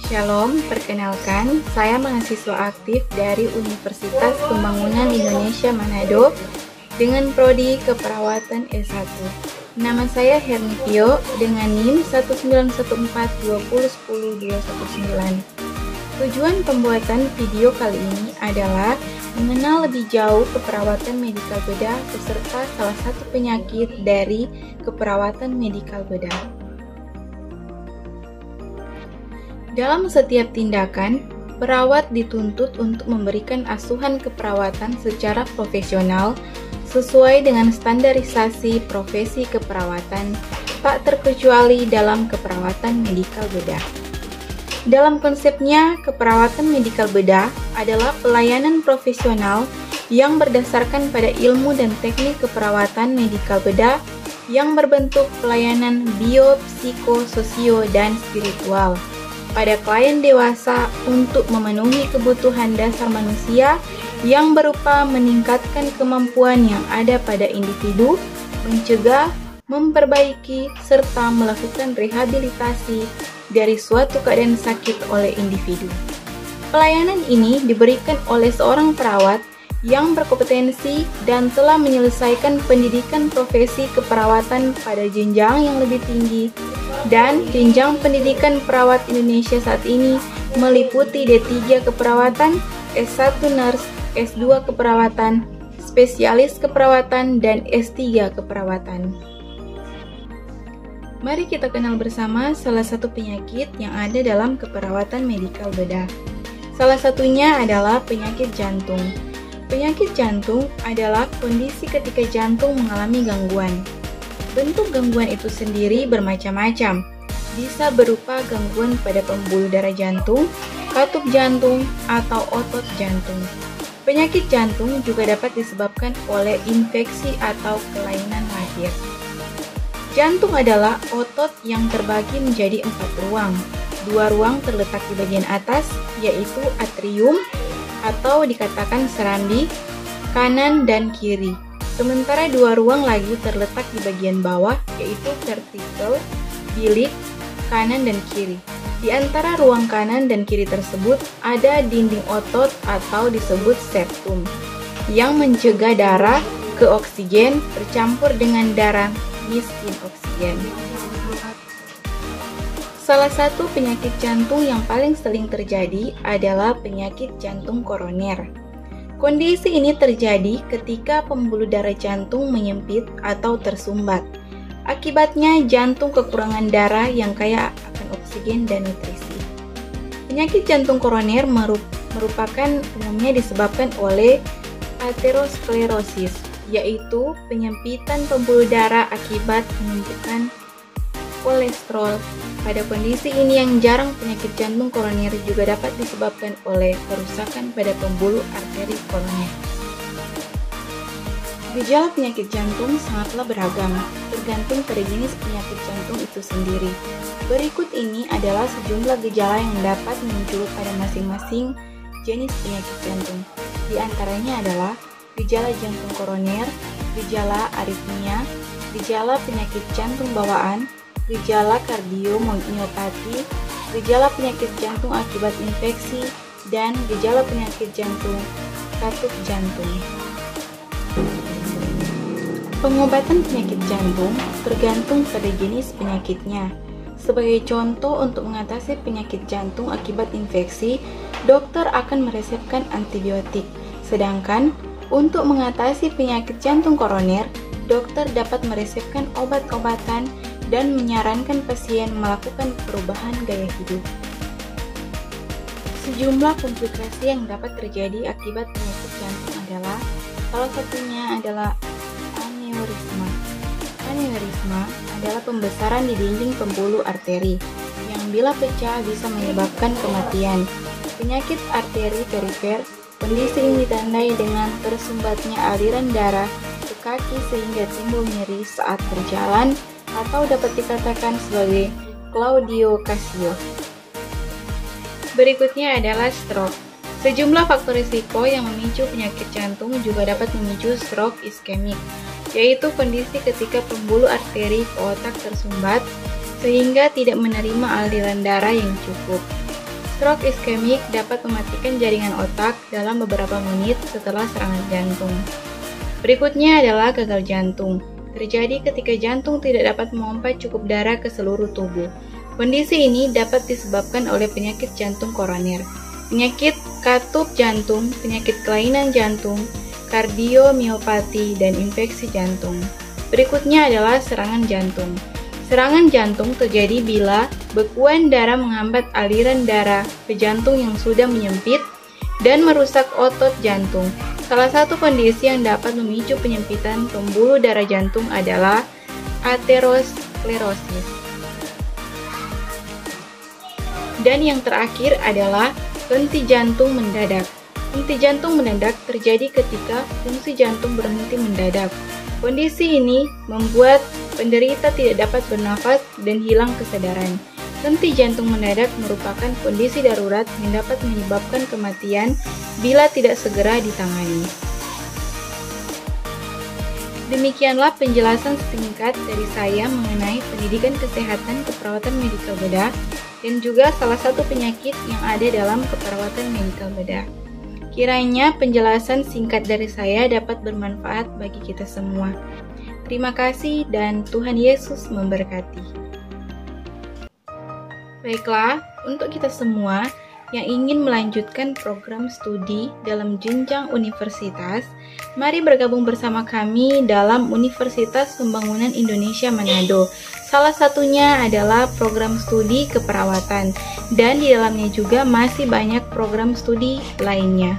Shalom, perkenalkan, saya mahasiswa aktif dari Universitas Pembangunan Indonesia Manado dengan prodi Keperawatan S1. Nama saya Hernitio dengan NIM 19142010219. Tujuan pembuatan video kali ini adalah mengenal lebih jauh keperawatan medikal bedah beserta salah satu penyakit dari keperawatan medikal bedah. Dalam setiap tindakan, perawat dituntut untuk memberikan asuhan keperawatan secara profesional sesuai dengan standarisasi profesi keperawatan, tak terkecuali dalam keperawatan medikal bedah. Dalam konsepnya, keperawatan medikal bedah adalah pelayanan profesional yang berdasarkan pada ilmu dan teknik keperawatan medikal bedah yang berbentuk pelayanan bio, psiko, sosio, dan spiritual pada klien dewasa untuk memenuhi kebutuhan dasar manusia yang berupa meningkatkan kemampuan yang ada pada individu, mencegah, memperbaiki, serta melakukan rehabilitasi dari suatu keadaan sakit oleh individu. Pelayanan ini diberikan oleh seorang perawat yang berkompetensi dan telah menyelesaikan pendidikan profesi keperawatan pada jenjang yang lebih tinggi, dan jenjang pendidikan perawat Indonesia saat ini meliputi D3 keperawatan, S1 nurse, S2 keperawatan, spesialis keperawatan, dan S3 keperawatan. Mari kita kenal bersama salah satu penyakit yang ada dalam keperawatan medikal bedah. Salah satunya adalah penyakit jantung. Penyakit jantung adalah kondisi ketika jantung mengalami gangguan. Bentuk gangguan itu sendiri bermacam-macam, bisa berupa gangguan pada pembuluh darah jantung, katup jantung, atau otot jantung. Penyakit jantung juga dapat disebabkan oleh infeksi atau kelainan lahir. Jantung adalah otot yang terbagi menjadi 4 ruang. 2 ruang terletak di bagian atas, yaitu atrium, atau dikatakan serambi, kanan dan kiri. Sementara 2 ruang lagi terletak di bagian bawah, yaitu vertical, bilik, kanan dan kiri. Di antara ruang kanan dan kiri tersebut ada dinding otot atau disebut septum, yang mencegah darah ke oksigen bercampur dengan darah miskin oksigen. Salah satu penyakit jantung yang paling sering terjadi adalah penyakit jantung koroner. Kondisi ini terjadi ketika pembuluh darah jantung menyempit atau tersumbat. Akibatnya jantung kekurangan darah yang kaya akan oksigen dan nutrisi. Penyakit jantung koroner merupakan umumnya disebabkan oleh aterosklerosis, yaitu penyempitan pembuluh darah akibat penumpukan kolesterol. Pada kondisi ini yang jarang, penyakit jantung koroner juga dapat disebabkan oleh kerusakan pada pembuluh arteri koroner. Gejala penyakit jantung sangatlah beragam, tergantung pada jenis penyakit jantung itu sendiri. Berikut ini adalah sejumlah gejala yang dapat muncul pada masing-masing jenis penyakit jantung. Di antaranya adalah gejala jantung koroner, gejala aritmia, gejala penyakit jantung bawaan, gejala kardiomiopati, gejala penyakit jantung akibat infeksi, dan gejala penyakit jantung katup jantung. Pengobatan penyakit jantung tergantung pada jenis penyakitnya. Sebagai contoh, untuk mengatasi penyakit jantung akibat infeksi, dokter akan meresepkan antibiotik. Sedangkan untuk mengatasi penyakit jantung koroner, dokter dapat meresepkan obat-obatan dan menyarankan pasien melakukan perubahan gaya hidup. Sejumlah komplikasi yang dapat terjadi akibat penyakit jantung adalah, salah satunya adalah aneurisma. Aneurisma adalah pembesaran di dinding pembuluh arteri yang bila pecah bisa menyebabkan kematian. Penyakit arteri perifer, kondisi ini ditandai dengan tersumbatnya aliran darah ke kaki sehingga timbul nyeri saat berjalan, atau dapat dikatakan sebagai claudication. Berikutnya adalah stroke. Sejumlah faktor risiko yang memicu penyakit jantung juga dapat memicu stroke iskemik, yaitu kondisi ketika pembuluh arteri ke otak tersumbat sehingga tidak menerima aliran darah yang cukup. Stroke iskemik dapat mematikan jaringan otak dalam beberapa menit setelah serangan jantung. Berikutnya adalah gagal jantung. Terjadi ketika jantung tidak dapat memompa cukup darah ke seluruh tubuh. Kondisi ini dapat disebabkan oleh penyakit jantung koroner, penyakit katup jantung, penyakit kelainan jantung, kardiomiopati, dan infeksi jantung. Berikutnya adalah serangan jantung. Serangan jantung terjadi bila bekuan darah menghambat aliran darah ke jantung yang sudah menyempit dan merusak otot jantung. Salah satu kondisi yang dapat memicu penyempitan pembuluh darah jantung adalah aterosklerosis. Dan yang terakhir adalah henti jantung mendadak. Henti jantung mendadak terjadi ketika fungsi jantung berhenti mendadak. Kondisi ini membuat penderita tidak dapat bernafas dan hilang kesadaran. Henti jantung mendadak merupakan kondisi darurat yang dapat menyebabkan kematian bila tidak segera ditangani. Demikianlah penjelasan singkat dari saya mengenai pendidikan kesehatan keperawatan medikal bedah dan juga salah satu penyakit yang ada dalam keperawatan medikal bedah. Kiranya penjelasan singkat dari saya dapat bermanfaat bagi kita semua. Terima kasih dan Tuhan Yesus memberkati. Baiklah, untuk kita semua yang ingin melanjutkan program studi dalam jenjang universitas, mari bergabung bersama kami dalam Universitas Pembangunan Indonesia Manado. Salah satunya adalah program studi keperawatan, dan di dalamnya juga masih banyak program studi lainnya.